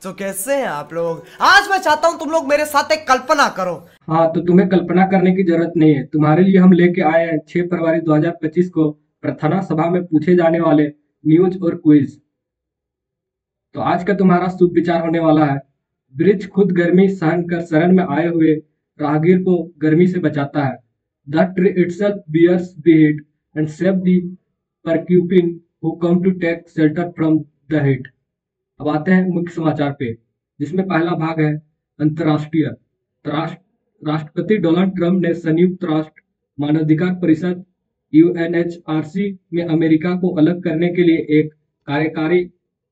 तो कैसे हैं आप लोग। आज मैं चाहता हूं तुम लोग मेरे साथ एक कल्पना करो। हाँ, तो तुम्हें कल्पना करने की जरूरत नहीं है। तुम्हारे लिए हम लेके आए हैं 6 फरवरी 2025 को प्रार्थना सभा में पूछे जाने वाले न्यूज और क्विज। तो आज का तुम्हारा शुभ विचार होने वाला है। वृक्ष खुद गर्मी सहन कर शरण में आए हुए राहगीर को गर्मी से बचाता है। The tree itself bears the heat and save the porcupine who come to take shelter from the heat। अब आते हैं मुख्य समाचार पे, जिसमें पहला भाग है अंतर्राष्ट्रीय। तो राष्ट्रपति डोनाल्ड ट्रंप ने संयुक्त राष्ट्र मानवाधिकार परिषद यूएनएचआरसी में अमेरिका को अलग करने के लिए एक कार्यकारी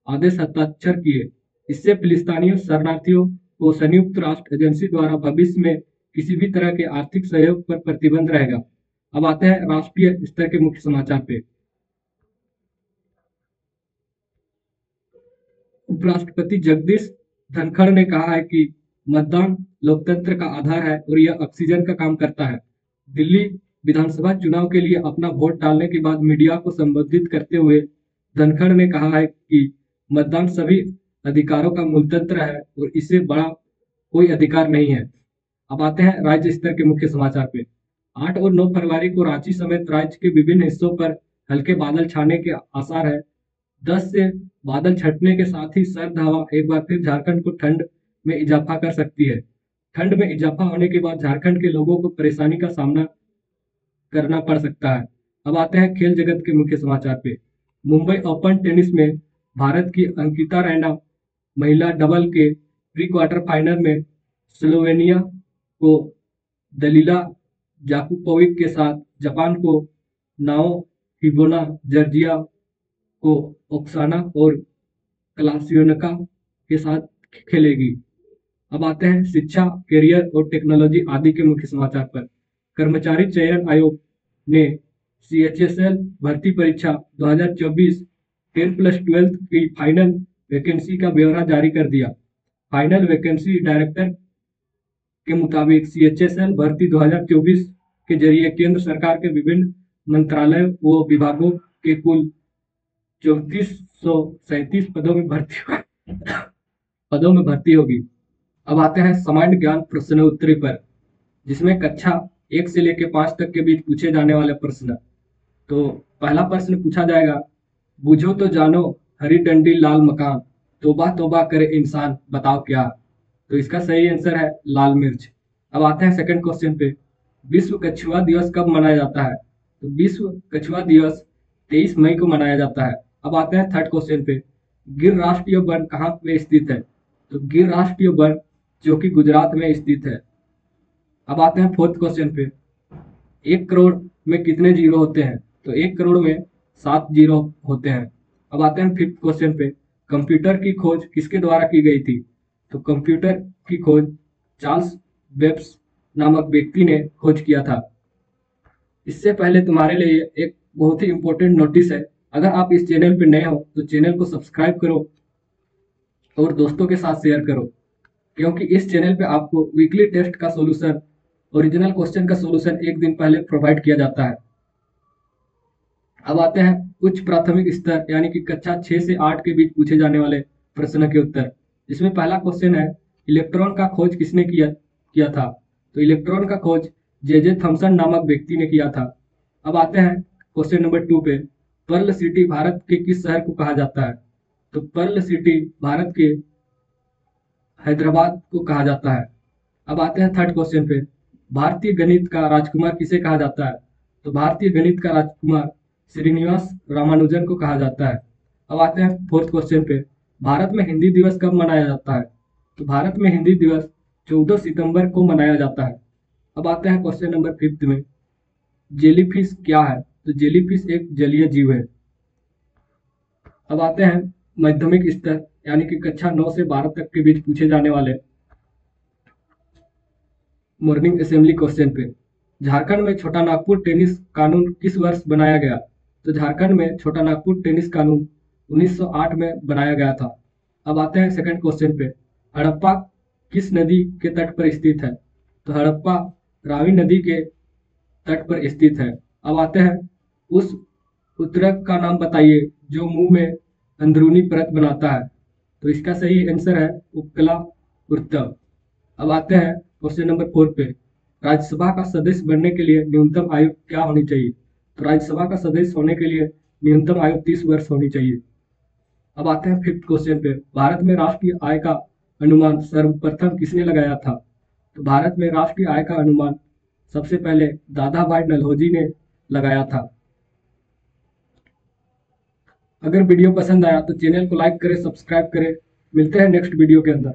आदेश हस्ताक्षर किए। इससे फिलिस्तीनी शरणार्थियों को संयुक्त राष्ट्र एजेंसी द्वारा भविष्य में किसी भी तरह के आर्थिक सहयोग पर प्रतिबंध रहेगा। अब आते हैं राष्ट्रीय स्तर के मुख्य समाचार पे। उपराष्ट्रपति जगदीश धनखड़ ने कहा है कि मतदान लोकतंत्र का आधार है और यह ऑक्सीजन का काम करता है। दिल्ली विधानसभा चुनाव के लिए अपना वोट डालने के बाद मीडिया को संबोधित करते हुए धनखड़ ने कहा है कि मतदान सभी अधिकारों का मूल तंत्र है और इससे बड़ा कोई अधिकार नहीं है। अब आते हैं राज्य स्तर के मुख्य समाचार पे। 8 और 9 फरवरी को रांची समेत राज्य के विभिन्न हिस्सों पर हल्के बादल छाने के आसार है। 10 से बादल छटने के साथ ही सर्द हवा एक बार फिर झारखंड को ठंड में इजाफा कर सकती है। ठंड में इजाफा होने के बाद झारखंड के लोगों को परेशानी का सामना करना पड़ सकता है। अब आते हैं खेल जगत के मुख्य समाचार पे। मुंबई ओपन टेनिस में भारत की अंकिता रैना महिला डबल के प्री क्वार्टर फाइनल में स्लोवेनिया को दलीला जाकुपोविक के साथ, जापान को नाओ हिबोना, जॉर्जिया को ओक्साना और क्लासियोनका के साथ खेलेगी। अब आते हैं शिक्षा, करियर और टेक्नोलॉजी आदि के मुख्य समाचार पर। कर्मचारी चयन आयोग ने सीएचएसएल भर्ती परीक्षा 2024 10+12 की फाइनल वैकेंसी का ब्यौरा जारी कर दिया। फाइनल वैकेंसी डायरेक्टर के मुताबिक सीएचएसएल भर्ती 2024 के जरिए केंद्र सरकार के विभिन्न मंत्रालयों व विभागों के कुल 3437 पदों में भर्ती होगी। अब आते हैं सामान्य ज्ञान प्रश्न उत्तरी पर, जिसमें कक्षा 1 से लेकर 5 तक के बीच पूछे जाने वाले प्रश्न। तो पहला प्रश्न पूछा जाएगा, बूझो तो जानो हरी डंडी लाल मकान, तौबा तौबा करे इंसान, बताओ क्या। तो इसका सही आंसर है लाल मिर्च। अब आते हैं सेकंड क्वेश्चन पे, विश्व कछुआ दिवस कब मनाया जाता है। तो विश्व कछुआ दिवस 23 मई को मनाया जाता है। अब आते हैं थर्ड क्वेश्चन पे, गिर राष्ट्रीय वन कहाँ पे स्थित है। तो गिर राष्ट्रीय वन जो कि गुजरात में स्थित है। अब आते हैं फोर्थ क्वेश्चन पे, 1 करोड़ में कितने जीरो होते हैं। तो 1 करोड़ में 7 जीरो होते हैं। अब आते हैं फिफ्थ क्वेश्चन पे, कंप्यूटर की खोज किसके द्वारा की गई थी। तो कंप्यूटर की खोज चार्ल्स बेब्स नामक व्यक्ति ने खोज किया था। इससे पहले तुम्हारे लिए एक बहुत ही इंपॉर्टेंट नोटिस है। अगर आप इस चैनल पे नए हो तो चैनल को सब्सक्राइब करो और दोस्तों के साथ शेयर करो, क्योंकि इस चैनल पे आपको वीकली टेस्ट का सॉल्यूशन, ओरिजिनल क्वेश्चन का सॉल्यूशन एक दिन पहले प्रोवाइड किया जाता है। अब आते हैं उच्च प्राथमिक स्तर यानी कि कक्षा 6 से 8 के बीच पूछे जाने वाले प्रश्न के उत्तर। इसमें पहला क्वेश्चन है, इलेक्ट्रॉन का खोज किसने किया किया था। तो इलेक्ट्रॉन का खोज जे थॉमसन नामक व्यक्ति ने किया था। अब आते हैं क्वेश्चन नंबर 2 पे, पर्ल सिटी भारत के किस शहर को कहा जाता है। तो पर्ल सिटी भारत के हैदराबाद को कहा जाता है। अब आते हैं थर्ड क्वेश्चन पे, भारतीय गणित का राजकुमार किसे कहा जाता है। तो भारतीय गणित का राजकुमार श्रीनिवास रामानुजन को कहा जाता है। अब आते हैं फोर्थ क्वेश्चन पे, भारत में हिंदी दिवस कब मनाया जाता है। तो भारत में हिंदी दिवस 14 सितंबर को मनाया जाता है। अब आते हैं क्वेश्चन नंबर फिफ्थ में, जेलीफिश क्या है। तो जेलीफिश एक जलीय जीव है। अब आते हैं माध्यमिक स्तर यानी कि कक्षा 9 से 12 तक के बीच पूछे जाने वाले मॉर्निंग असेंबली क्वेश्चन पे, झारखंड में छोटा नागपुर टेनिस कानून किस वर्ष बनाया गया। तो झारखंड में छोटा नागपुर टेनिस कानून 1908 में बनाया गया था। अब आते हैं सेकंड क्वेश्चन पे, हड़प्पा किस नदी के तट पर स्थित है। तो हड़प्पा रावी नदी के तट पर स्थित है। अब आते हैं उस उत्तरक का नाम बताइए जो मुंह में अंदरूनी परत बनाता है। तो इसका सही आंसर है उपकला उर्तव। अब आते हैं क्वेश्चन नंबर 4 पे। राज्यसभा का सदस्य बनने के लिए न्यूनतम आयु क्या होनी चाहिए? तो राज्यसभा का सदस्य होने के लिए न्यूनतम आयु 30 वर्ष होनी चाहिए। अब आते हैं 5th क्वेश्चन पे। भारत में राष्ट्रीय आय का अनुमान सर्वप्रथम किसने लगाया था? तो भारत में राष्ट्रीय आय का अनुमान सबसे पहले दादा भाई नौरोजी ने लगाया था। अगर वीडियो पसंद आया तो चैनल को लाइक करें, सब्सक्राइब करें। मिलते हैं नेक्स्ट वीडियो के अंदर।